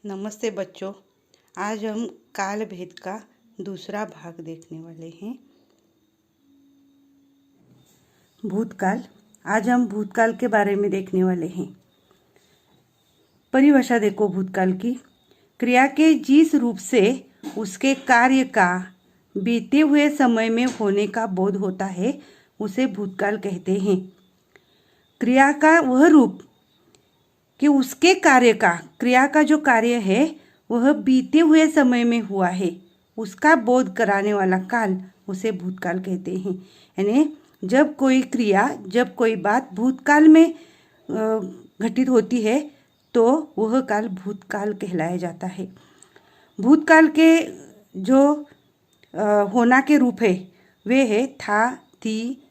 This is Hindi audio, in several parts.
नमस्ते बच्चों। आज हम काल भेद का दूसरा भाग देखने वाले हैं। भूतकाल। आज हम भूतकाल के बारे में देखने वाले हैं। परिभाषा देखो भूतकाल की। क्रिया के जिस रूप से उसके कार्य का बीते हुए समय में होने का बोध होता है उसे भूतकाल कहते हैं। क्रिया का वह रूप कि उसके कार्य का, क्रिया का जो कार्य है वह बीते हुए समय में हुआ है, उसका बोध कराने वाला काल उसे भूतकाल कहते हैं। यानी जब कोई क्रिया, जब कोई बात भूतकाल में घटित होती है तो वह काल भूतकाल कहलाया जाता है। भूतकाल के जो होना के रूप है वे है था, थी,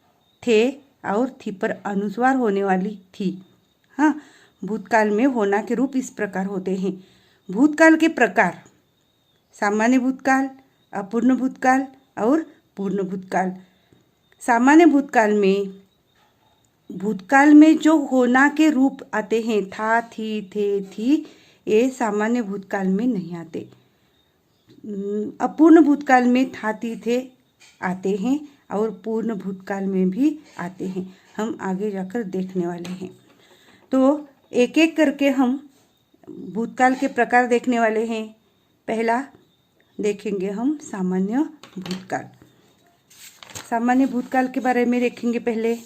थे और थी पर अनुस्वार होने वाली थी। हाँ, भूतकाल में होना के रूप इस प्रकार होते हैं। भूतकाल के प्रकार: सामान्य भूतकाल, अपूर्ण भूतकाल और पूर्ण भूतकाल। सामान्य भूतकाल में जो होना के रूप आते हैं, था, थी, थे, थी, ये सामान्य भूतकाल में नहीं आते। अपूर्ण भूतकाल में था, थी, थे आते हैं और पूर्ण भूतकाल में भी आते हैं। हम आगे जाकर देखने वाले हैं। तो एक एक करके हम भूतकाल के प्रकार देखने वाले हैं। पहला देखेंगे हम सामान्य भूतकाल। सामान्य भूतकाल के बारे में देखेंगे पहले।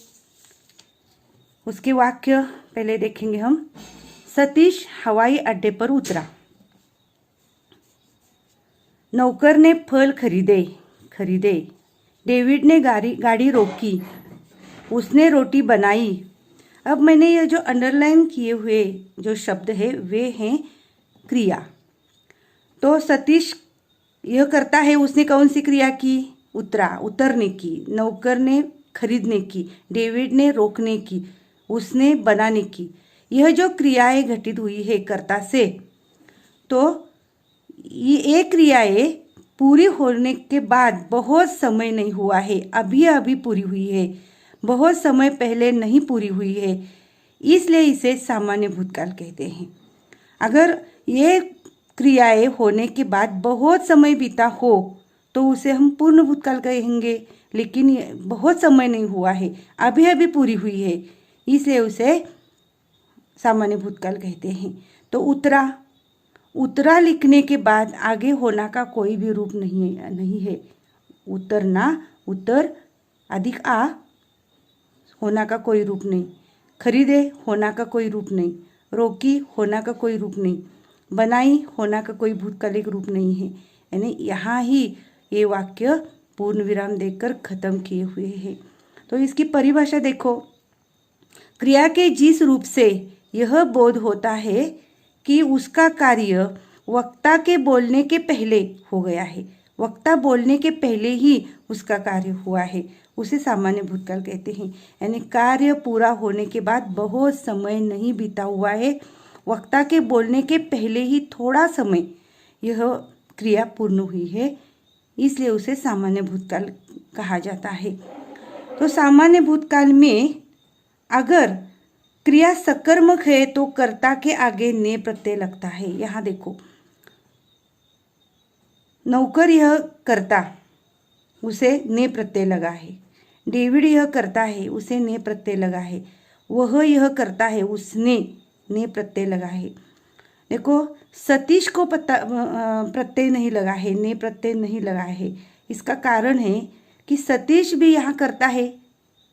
उसके वाक्य पहले देखेंगे हम। सतीश हवाई अड्डे पर उतरा। नौकर ने फल खरीदे। डेविड ने गाड़ी रोकी। उसने रोटी बनाई। अब मैंने यह जो अंडरलाइन किए हुए जो शब्द है वे हैं क्रिया। तो सतीश यह करता है, उसने कौन सी क्रिया की? उतरने की। नौकर ने खरीदने की। डेविड ने रोकने की। उसने बनाने की। यह जो क्रियाएं घटित हुई है कर्ता से, तो ये क्रियाएं पूरी होने के बाद बहुत समय नहीं हुआ है, अभी अभी पूरी हुई है, बहुत समय पहले नहीं पूरी हुई है, इसलिए इसे सामान्य भूतकाल कहते हैं। अगर ये क्रियाएं होने के बाद बहुत समय बीता हो तो उसे हम पूर्ण भूतकाल कहेंगे, लेकिन ये बहुत समय नहीं हुआ है, अभी अभी पूरी हुई है, इसलिए उसे सामान्य भूतकाल कहते हैं। तो उतरा लिखने के बाद आगे होना का कोई भी रूप नहीं है। उतरना, उतर अधिक आ, होना का कोई रूप नहीं। खरीदे, होना का कोई रूप नहीं। रोकी, होना का कोई रूप नहीं। बनाई, होना का कोई भूतकालिक रूप नहीं है। यानी यहाँ ही ये वाक्य पूर्ण विराम देकर खत्म किए हुए हैं। तो इसकी परिभाषा देखो। क्रिया के जिस रूप से यह बोध होता है कि उसका कार्य वक्ता के बोलने के पहले हो गया है, वक्ता बोलने के पहले ही उसका कार्य हुआ है, उसे सामान्य भूतकाल कहते हैं। यानी कार्य पूरा होने के बाद बहुत समय नहीं बीता हुआ है, वक्ता के बोलने के पहले ही थोड़ा समय यह क्रिया पूर्ण हुई है, इसलिए उसे सामान्य भूतकाल कहा जाता है। तो सामान्य भूतकाल में अगर क्रिया सकर्मक है तो कर्ता के आगे ने प्रत्यय लगता है। यहाँ देखो, नौकर यह करता, उसे ने प्रत्यय लगा है। डेविड यह करता है, उसे ने प्रत्यय लगा है। वह यह करता है, उसने ने प्रत्यय लगा है। देखो, सतीश को प्रत्यय नहीं लगा है, ने प्रत्यय नहीं लगा है। इसका कारण है कि सतीश भी यहाँ करता है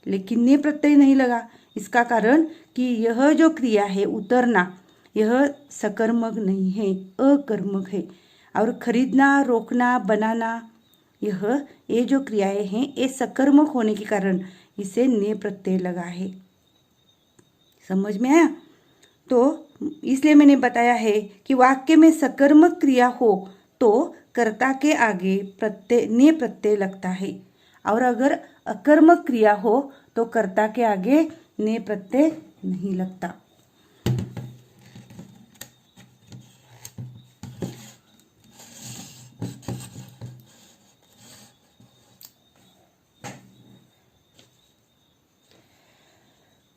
लेकिन ने प्रत्यय नहीं लगा। इसका कारण कि यह जो क्रिया है उतरना, यह सकर्मक नहीं है, अकर्मक है। और खरीदना, रोकना, बनाना, ये जो क्रियाएं हैं ये सकर्मक होने के कारण इसे ने प्रत्यय लगा है। समझ में आया? तो इसलिए मैंने बताया है कि वाक्य में सकर्मक क्रिया हो तो कर्ता के आगे ने प्रत्यय लगता है, और अगर अकर्मक क्रिया हो तो कर्ता के आगे ने प्रत्यय नहीं लगता।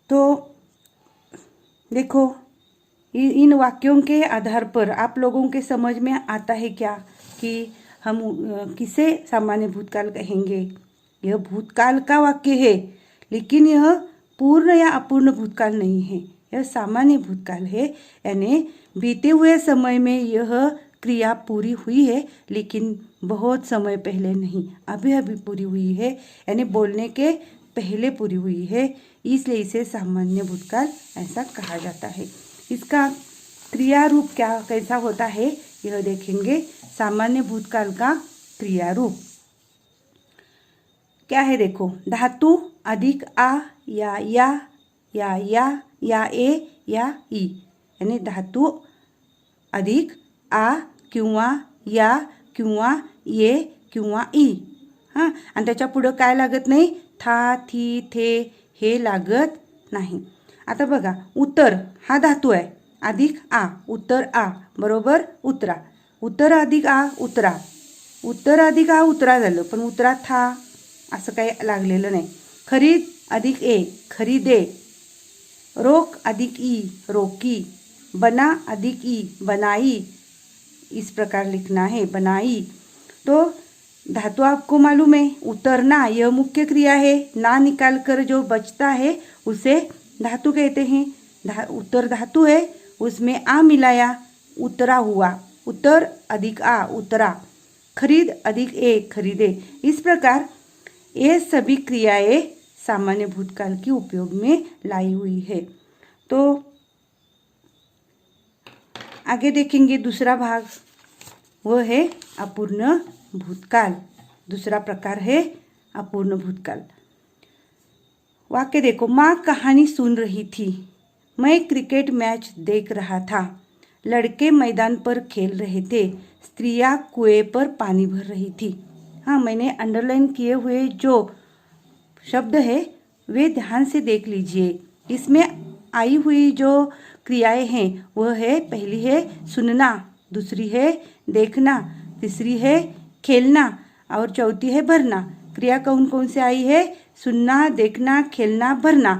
तो देखो, इन वाक्यों के आधार पर आप लोगों के समझ में आता है क्या कि हम किसे सामान्य भूतकाल कहेंगे। यह भूतकाल का वाक्य है, लेकिन यह पूर्ण या अपूर्ण भूतकाल नहीं है, यह सामान्य भूतकाल है। यानी बीते हुए समय में यह क्रिया पूरी हुई है, लेकिन बहुत समय पहले नहीं, अभी अभी पूरी हुई है, यानी बोलने के पहले पूरी हुई है, इसलिए इसे सामान्य भूतकाल ऐसा कहा जाता है। इसका क्रिया रूप कैसा होता है यह देखेंगे। सामान्य भूतकाल का क्रिया रूप क्या है, देखो, धातु अधिक आ या ए या ई, यानी धातु अधिक आ किंवा या किंवा ये किंवा ई। हां, आणि त्याच्या पुढं काय लागत नाही, था थी थे हे लागत नाही। आता बघा, उत्तर हा धातू आहे, अधिक आ, उत्तर आ बरोबर उतरा, उत्तर अधिक आ उतरा, उत्तर अधिक आ उतरा झालं, पण उतरा था असं काही लागलेलं नाही। खरीद अधिक ए खरीदे, रोक अधिक ई रोकी, बना अधिक ई बनाई, इस प्रकार लिखना है, बनाई। तो धातु आपको मालूम है, उतरना यह मुख्य क्रिया है, ना निकाल कर जो बचता है उसे धातु कहते हैं। उत्तर धातु है, उसमें आ मिलाया, उतरा हुआ, उत्तर अधिक आ उतरा, खरीद अधिक ए खरीदे। इस प्रकार ये सभी क्रियाएं सामान्य भूतकाल की उपयोग में लाई हुई है। तो आगे देखेंगे दूसरा भाग, वह है अपूर्ण भूतकाल। दूसरा प्रकार है अपूर्ण भूतकाल। वाक्य देखो, माँ कहानी सुन रही थी, मैं क्रिकेट मैच देख रहा था, लड़के मैदान पर खेल रहे थे, स्त्रियां कुएं पर पानी भर रही थी। हाँ, मैंने अंडरलाइन किए हुए जो शब्द है वे ध्यान से देख लीजिए। इसमें आई हुई जो क्रियाएं हैं वह है, पहली है सुनना, दूसरी है देखना, तीसरी है खेलना और चौथी है भरना। क्रिया कौन कौन से आई है, सुनना, देखना, खेलना, भरना।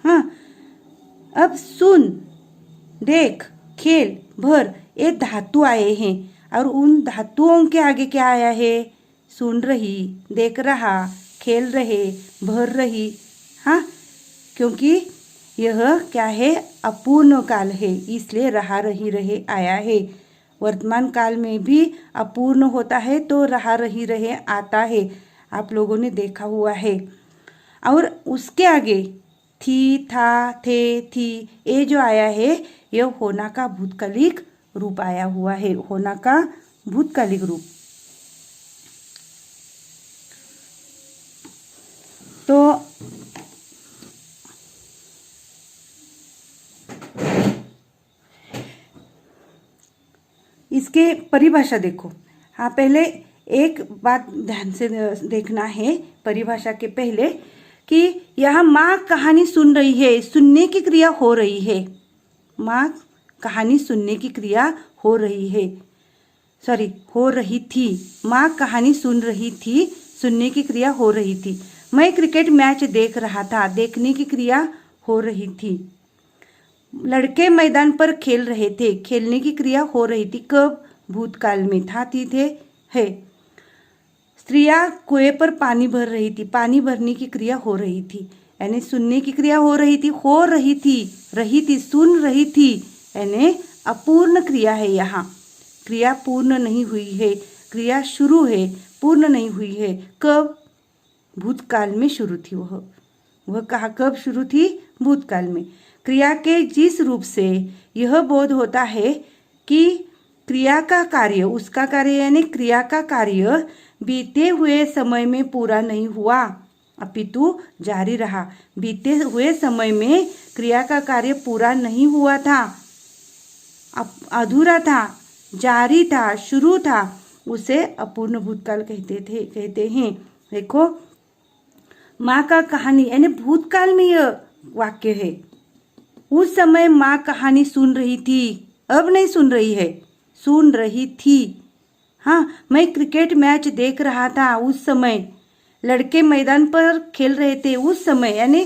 हाँ, अब सुन, देख, खेल, भर ये धातु आए हैं और उन धातुओं के आगे क्या आया है, सुन रही, देख रहा, खेल रहे, भर रही। हाँ, क्योंकि यह क्या है, अपूर्ण काल है, इसलिए रहा रही रहे आया है। वर्तमान काल में भी अपूर्ण होता है तो रहा रही रहे आता है, आप लोगों ने देखा हुआ है। और उसके आगे थी, था, थे, थी ये जो आया है यह होना का भूतकालिक रूप आया हुआ है, होना का भूतकालिक रूप। तो इसके परिभाषा देखो। हाँ, पहले एक बात ध्यान से देखना है परिभाषा के पहले कि यहाँ माँ कहानी सुन रही है, सुनने की क्रिया हो रही है, माँ कहानी सुनने की क्रिया हो रही है, सॉरी हो रही थी, माँ कहानी सुन रही थी, सुनने की क्रिया हो रही थी। मैं क्रिकेट मैच देख रहा था, देखने की क्रिया हो रही थी। लड़के मैदान पर खेल रहे थे, खेलने की क्रिया हो रही थी, कब, भूतकाल में, था, थी, थे, है। स्त्रियां कुएं पर पानी भर रही थी, पानी भरने की क्रिया हो रही थी, यानी सुनने की क्रिया हो रही थी, सुन रही थी, यानी अपूर्ण क्रिया है। यहाँ क्रिया पूर्ण नहीं हुई है, क्रिया शुरू है, पूर्ण नहीं हुई है। कब, भूतकाल में शुरू थी। वह कहा कब शुरू थी, भूतकाल में। क्रिया के जिस रूप से यह बोध होता है कि क्रिया का कार्य, उसका कार्य यानी क्रिया का कार्य बीते हुए समय में पूरा नहीं हुआ अपितु जारी रहा। बीते हुए समय में क्रिया का कार्य पूरा नहीं हुआ था, अधूरा था, जारी था, शुरू था, उसे अपूर्ण भूतकाल कहते हैं। देखो, माँ का कहानी यानी भूतकाल में यह वाक्य है। उस समय माँ कहानी सुन रही थी, अब नहीं सुन रही है, सुन रही थी। हाँ, मैं क्रिकेट मैच देख रहा था, उस समय। लड़के मैदान पर खेल रहे थे, उस समय, यानी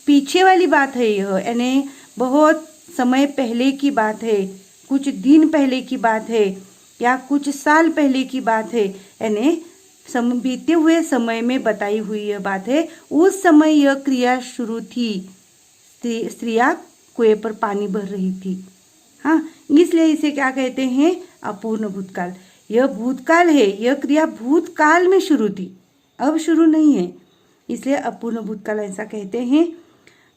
पीछे वाली बात है यह, यानी बहुत समय पहले की बात है, कुछ दिन पहले की बात है या कुछ साल पहले की बात है, यानी बीते हुए समय में बताई हुई यह बात है। उस समय यह क्रिया शुरू थी, स्त्रियां कुएं पर पानी भर रही थी। हाँ, इसलिए इसे क्या कहते हैं? अपूर्ण भूतकाल। यह भूतकाल है, यह क्रिया भूतकाल में शुरू थी, अब शुरू नहीं है, इसलिए अपूर्ण भूतकाल ऐसा कहते हैं।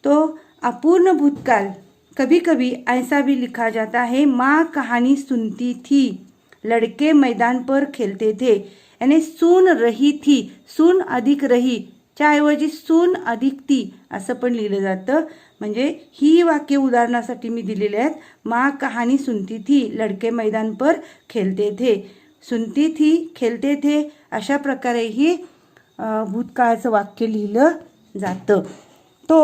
तो अपूर्ण भूतकाल कभी कभी ऐसा भी लिखा जाता है, माँ कहानी सुनती थी, लड़के मैदान पर खेलते थे, यानी सुन रही थी, सुन अधिक रही च्या ऐवजी सून अधिक ती असं पण लिहिलं जातं। म्हणजे ही वाक्य उदाहरणासाठी मी दिलेले आहेत। माँ कहानी सुनती थी, लड़के मैदान पर खेलते थे, सुनती थी, खेलते थे, अशा प्रकारे ही भूतकाळाचं वाक्य लिहिलं जातं। तो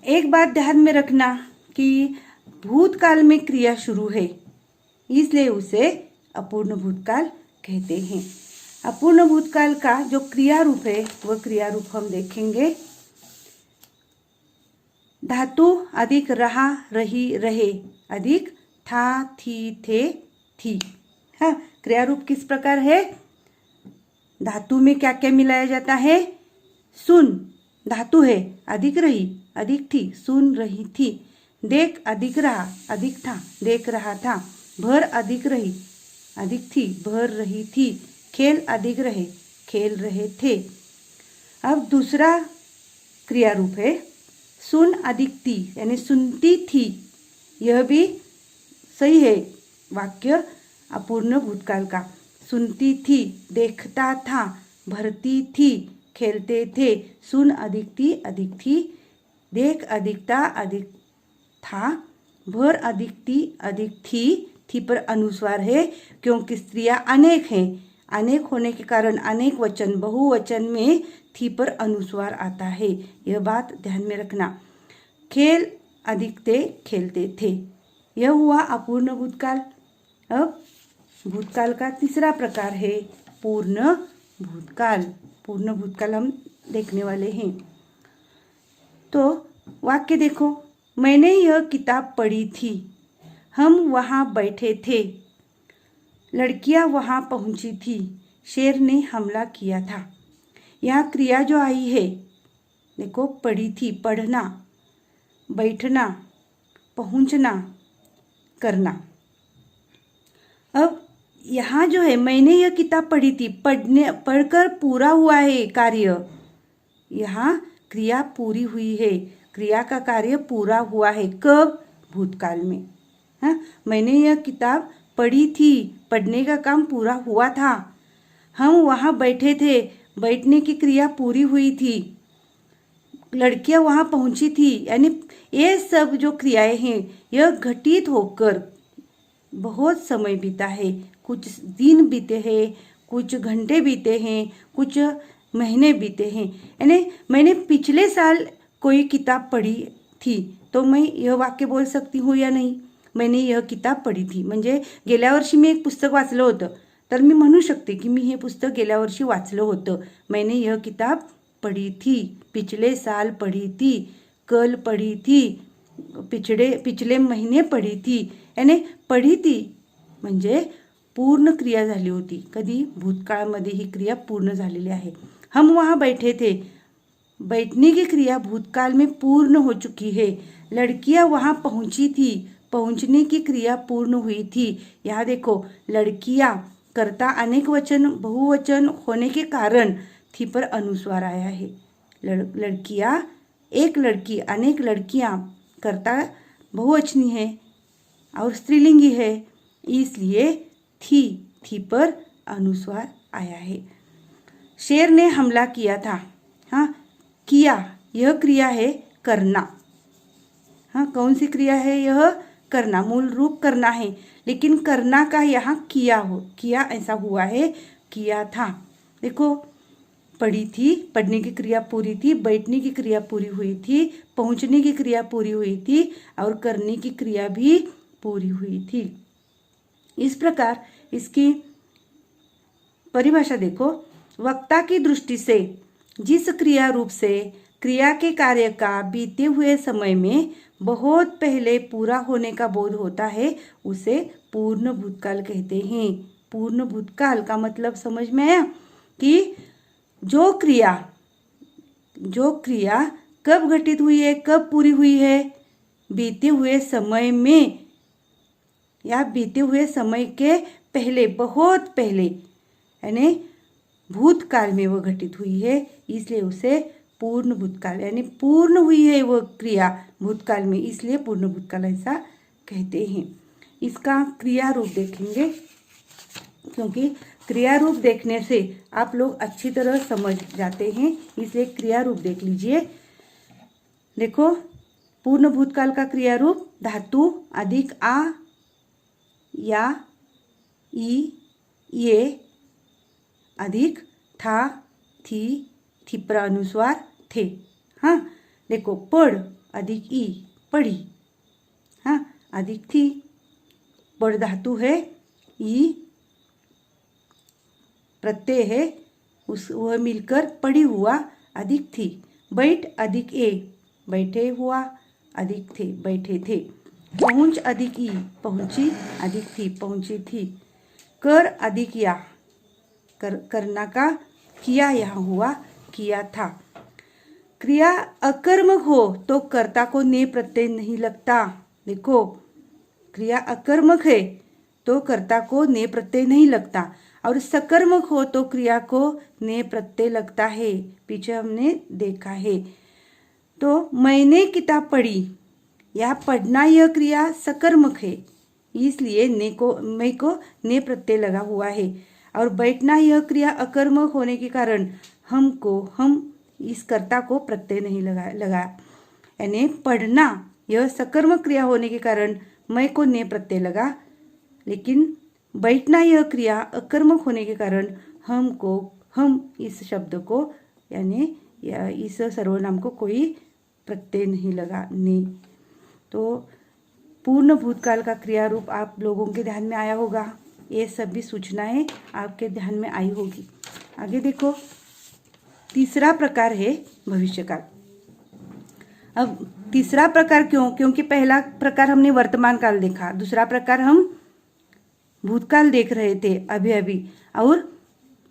एक बात ध्यान में रखना कि भूतकाल में क्रिया शुरू है, इसलिए उसे अपूर्ण भूतकाल कहते हैं। अपूर्ण भूतकाल का जो क्रिया रूप है वह क्रिया रूप हम देखेंगे। धातु अधिक रहा, रही, रहे, अधिक था, थी, थे, थी। हाँ, क्रिया रूप किस प्रकार है? धातु में क्या क्या मिलाया जाता है? सुन धातु है, अधिक रही, अधिक थी, सुन रही थी। देख अधिक रहा, अधिक था, देख रहा था। भर अधिक रही, अधिक थी, भर रही थी। खेल अधिक रहे, खेल रहे थे। अब दूसरा क्रिया रूप है सुन अधिक थी, यानी सुनती थी। यह भी सही है वाक्य अपूर्ण भूतकाल का। सुनती थी, देखता था, भरती थी, खेलते थे। सुन अधिक थी, देख अधिकता, अधिक था, भर अधिक थी पर अनुस्वार है क्योंकि स्त्रियां अनेक हैं। अनेक होने के कारण अनेक वचन बहुवचन में थी पर अनुस्वार आता है, यह बात ध्यान में रखना। खेल अधिक थे, खेलते थे। यह हुआ अपूर्ण भूतकाल। अब भूतकाल का तीसरा प्रकार है पूर्ण भूतकाल। पूर्ण भूतकाल हम देखने वाले हैं। तो वाक्य देखो, मैंने यह किताब पढ़ी थी, हम वहाँ बैठे थे, लड़कियां वहाँ पहुँची थी, शेर ने हमला किया था। यहाँ क्रिया जो आई है देखो, पढ़ी थी, पढ़ना, बैठना, पहुँचना, करना। अब यहाँ जो है मैंने यह किताब पढ़ी थी, पढ़कर पूरा हुआ है कार्य। यहाँ क्रिया पूरी हुई है, क्रिया का कार्य पूरा हुआ है। कब? भूतकाल में। हाँ, मैंने यह किताब पढ़ी थी, पढ़ने का काम पूरा हुआ था। हम वहाँ बैठे थे, बैठने की क्रिया पूरी हुई थी। लड़कियां वहाँ पहुँची थी, यानी ये सब जो क्रियाएं हैं यह घटित होकर बहुत समय बीता है। कुछ दिन बीते हैं, कुछ घंटे बीते हैं, कुछ महीने बीते हैं। यानी मैंने पिछले साल कोई किताब पढ़ी थी तो मैं यह वाक्य बोल सकती हूँ या नहीं? मैंने यह किताब पढ़ी थी म्हणजे गेल्या वर्षी मी एक पुस्तक वाचलं होतं, तर मी म्हणू शकते की मी हे पुस्तक गेल्या वर्षी वाचलं होतं। मैंने यह किताब पढ़ी थी, पिछले साल पढ़ी थी, कल पढ़ी थी, पिछले महीने पढ़ी थी। यानी पढ़ी थी म्हणजे पूर्ण क्रिया झाली होती। कधी? भूतकाळामध्ये ही क्रिया पूर्ण झालेली आहे। हम वहाँ बैठे थे, बैठने की क्रिया भूतकाल में पूर्ण हो चुकी है। लड़कियां वहाँ पहुँची थी, पहुँचने की क्रिया पूर्ण हुई थी। यहाँ देखो, लड़कियां करता अनेक वचन बहुवचन होने के कारण थी पर अनुस्वार आया है। लड़कियां, एक लड़की, अनेक लड़कियां, करता बहुवचनी है और स्त्रीलिंगी है, इसलिए थी पर अनुस्वार आया है। शेर ने हमला किया था। हाँ, किया यह क्रिया है करना। हाँ, कौन सी क्रिया है? यह करना, मूल रूप करना है, लेकिन करना का यहाँ किया ऐसा हुआ है, किया था। देखो, पढ़ी थी, पढ़ने की क्रिया पूरी थी, बैठने की क्रिया पूरी हुई थी, पहुँचने की क्रिया पूरी हुई थी और करने की क्रिया भी पूरी हुई थी। इस प्रकार इसकी परिभाषा देखो, वक्ता की दृष्टि से जिस क्रिया रूप से क्रिया के कार्य का बीते हुए समय में बहुत पहले पूरा होने का बोध होता है, उसे पूर्ण भूतकाल कहते हैं। पूर्ण भूतकाल का मतलब समझ में आया कि जो क्रिया कब घटित हुई है, कब पूरी हुई है, बीते हुए समय में या बीते हुए समय के पहले, बहुत पहले, यानी भूतकाल में वो घटित हुई है, इसलिए उसे पूर्ण भूतकाल, यानी पूर्ण हुई है वो क्रिया भूतकाल में, इसलिए पूर्ण भूतकाल ऐसा कहते हैं। इसका क्रिया रूप देखेंगे, क्योंकि क्रिया रूप देखने से आप लोग अच्छी तरह समझ जाते हैं, इसलिए क्रिया रूप देख लीजिए। देखो, पूर्ण भूतकाल का क्रिया रूप धातु अधिक आ, या, ई, ये अधिक था, थी, थिपरा अनुस्वार, थे। हाँ, देखो, पढ़ अधिक ई, पढ़ी। हाँ, अधिक थी, पढ़ धातु है, ई प्रत्यय है, वह मिलकर पढ़ी हुआ, अधिक थी। बैठ अधिक ए, बैठे हुआ, अधिक थे, बैठे थे। पहुँच अधिक ई, पहुँची, अधिक थी, पहुँची थी। कर अधिक या, करना का किया यहाँ हुआ, किया था। क्रिया अकर्मक हो तो कर्ता को ने प्रत्यय नहीं लगता। देखो, क्रिया अकर्मक है तो कर्ता को ने प्रत्यय नहीं लगता, और सकर्मक हो तो क्रिया को ने प्रत्यय लगता है, पीछे हमने देखा है। तो मैंने किताब पढ़ी, यह पढ़ना, यह क्रिया सकर्मक है, इसलिए मैं को ने प्रत्यय लगा हुआ है। और बैठना, यह क्रिया अकर्मक होने के कारण हम इस कर्ता को प्रत्यय नहीं लगा, यानी पढ़ना यह सकर्मक क्रिया होने के कारण मैं को ने प्रत्यय लगा, लेकिन बैठना यह क्रिया अकर्मक होने के कारण हम इस शब्द को, यानी इस सर्वनाम को कोई प्रत्यय नहीं लगा, ने। तो पूर्ण भूतकाल का क्रिया रूप आप लोगों के ध्यान में आया होगा, ये सभी सूचनाएं आपके ध्यान में आई होगी। आगे देखो, तीसरा प्रकार है भविष्यकाल। अब तीसरा प्रकार क्यों? क्योंकि पहला प्रकार हमने वर्तमान काल देखा, दूसरा प्रकार हम भूतकाल देख रहे थे अभी, और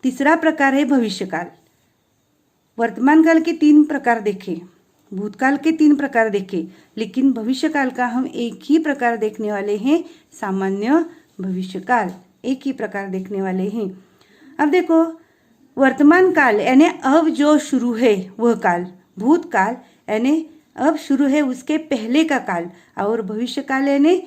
तीसरा प्रकार है भविष्यकाल। वर्तमान काल के 3 प्रकार देखे, भूतकाल के 3 प्रकार देखे, लेकिन भविष्यकाल का हम एक ही प्रकार देखने वाले हैं, सामान्य भविष्यकाल, एक ही प्रकार देखने वाले हैं। अब देखो, वर्तमान काल यानी अब जो शुरू है वह काल, भूतकाल यानी अब शुरू है उसके पहले का काल, और भविष्यकाल यानी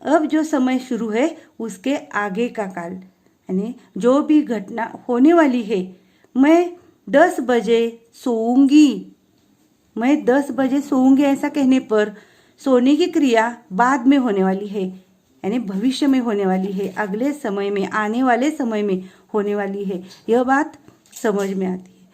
अब जो समय शुरू है उसके आगे का काल, यानी जो भी घटना होने वाली है। मैं 10 बजे सोऊंगी, मैं 10 बजे सोऊंगी ऐसा कहने पर सोने की क्रिया बाद में होने वाली है, यानी भविष्य में होने वाली है, अगले समय में, आने वाले समय में होने वाली है, यह बात समझ में आती है।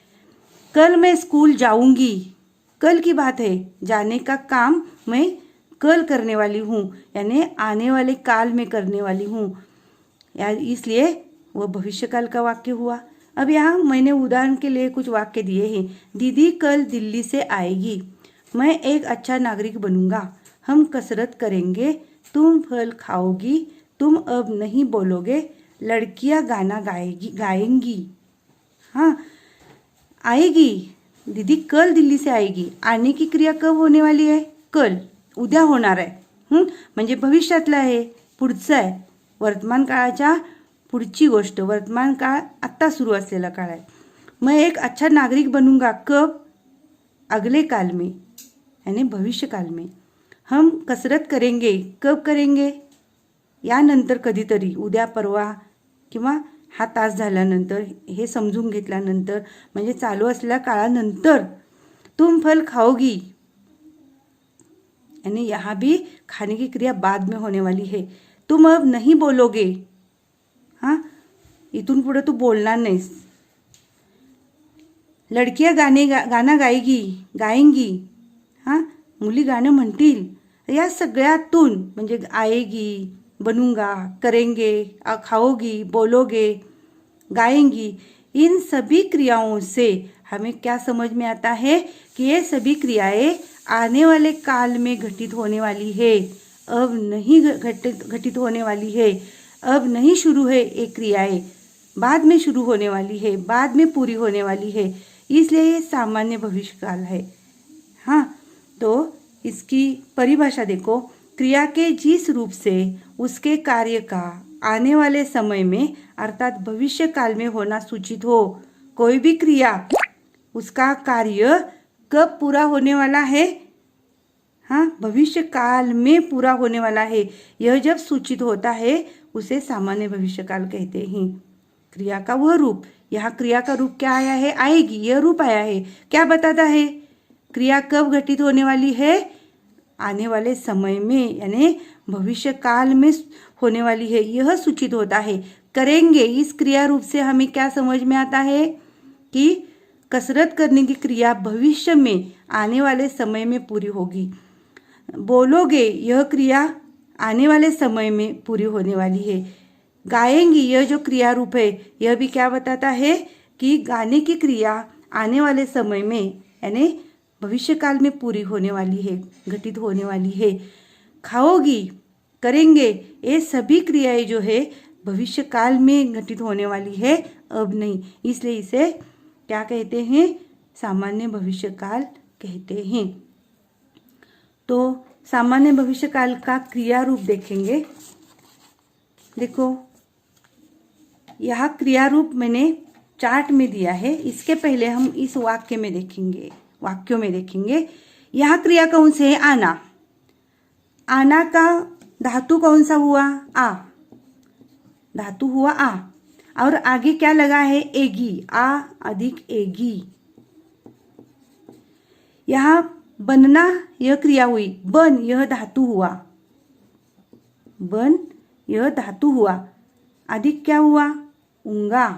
कल मैं स्कूल जाऊंगी, कल की बात है, जाने का काम मैं कल करने वाली हूँ, यानी आने वाले काल में करने वाली हूँ, इसलिए वह भविष्यकाल का वाक्य हुआ। अब यहाँ मैंने उदाहरण के लिए कुछ वाक्य दिए हैं। दीदी कल दिल्ली से आएगी, मैं एक अच्छा नागरिक बनूंगा, हम कसरत करेंगे, तुम फल खाओगी, तुम अब नहीं बोलोगे, लड़कियां गाना गाएंगी। हाँ, आएगी, दीदी कल दिल्ली से आएगी, आने की क्रिया कब होने वाली है? कल, उद्या होणार आहे, म्हणजे भविष्यातला आहे, पुढचं आहे, वर्तमान काळाच्या पुढची गोष्ट, वर्तमान काळ आत्ता सुरू असलेला काळ आहे। मैं एक अच्छा नागरिक बनूंगा, कब? अगले काल में, यानी भविष्य काल में। हम कसरत करेंगे, कब करेंगे? यानंतर कधीतरी, उद्या, परवा, किंवा हा तास झाल्यानंतर, हे समजून घेतल्यानंतर, म्हणजे चालू असलेल्या काळानंतर। तुम फल खाओगी, यानी यहाँ भी खाने की क्रिया बाद में होने वाली है। तुम अब नहीं बोलोगे, हाँ, इथून पुढे तू बोलणार नाहीस। लड़कियां गाना गाएंगी, हाँ, मुली गाणं म्हणतील। या सगळ्यातून म्हणजे आएगी, बनूंगा, करेंगे, खाओगी, बोलोगे, गाएंगी, इन सभी क्रियाओं से हमें क्या समझ में आता है कि ये सभी क्रियाएं आने वाले काल में घटित होने वाली है, अब नहीं घटित होने वाली है, अब नहीं शुरू है ये क्रियाएं, बाद में शुरू होने वाली है, बाद में पूरी होने वाली है, इसलिए ये सामान्य भविष्यकाल है। हाँ, तो इसकी परिभाषा देखो, क्रिया के जिस रूप से उसके कार्य का आने वाले समय में अर्थात भविष्य काल में होना सूचित हो। कोई भी क्रिया उसका कार्य कब पूरा होने वाला है? हाँ, भविष्य काल में पूरा होने वाला है। यह जब सूचित होता है उसे सामान्य भविष्य काल कहते हैं। क्रिया का वह रूप, यहाँ क्रिया का रूप क्या आया है? आएगी, यह रूप आया है, क्या बताता है? क्रिया कब घटित होने वाली है? आने वाले समय में, यानी भविष्य काल में होने वाली है, यह सूचित होता है। करेंगे, इस क्रिया रूप से हमें क्या समझ में आता है कि कसरत करने की क्रिया भविष्य में आने वाले समय में पूरी होगी। बोलोगे, यह क्रिया आने वाले समय में पूरी होने वाली है। गाएंगी, यह जो क्रिया रूप है यह भी क्या बताता है कि गाने की क्रिया आने वाले समय में यानी भविष्य काल में पूरी होने वाली है, घटित होने वाली है। खाओगी, करेंगे, ये सभी क्रियाएं जो है भविष्य काल में घटित होने वाली है, अब नहीं, इसलिए इसे क्या कहते हैं? सामान्य भविष्य काल कहते हैं। तो सामान्य भविष्य काल का क्रिया रूप देखेंगे। देखो, यह क्रिया रूप मैंने चार्ट में दिया है, इसके पहले हम इस वाक्य में देखेंगे, वाक्यों में देखेंगे। यह क्रिया कौन से है? आना। आना का धातु कौन सा हुआ? आ, धातु हुआ आ, और आगे क्या लगा है? एगी, आ अधिक एगी। यहां बनना यह क्रिया हुई, बन यह धातु हुआ, बन यह धातु हुआ, अधिक क्या हुआ? ऊंगा।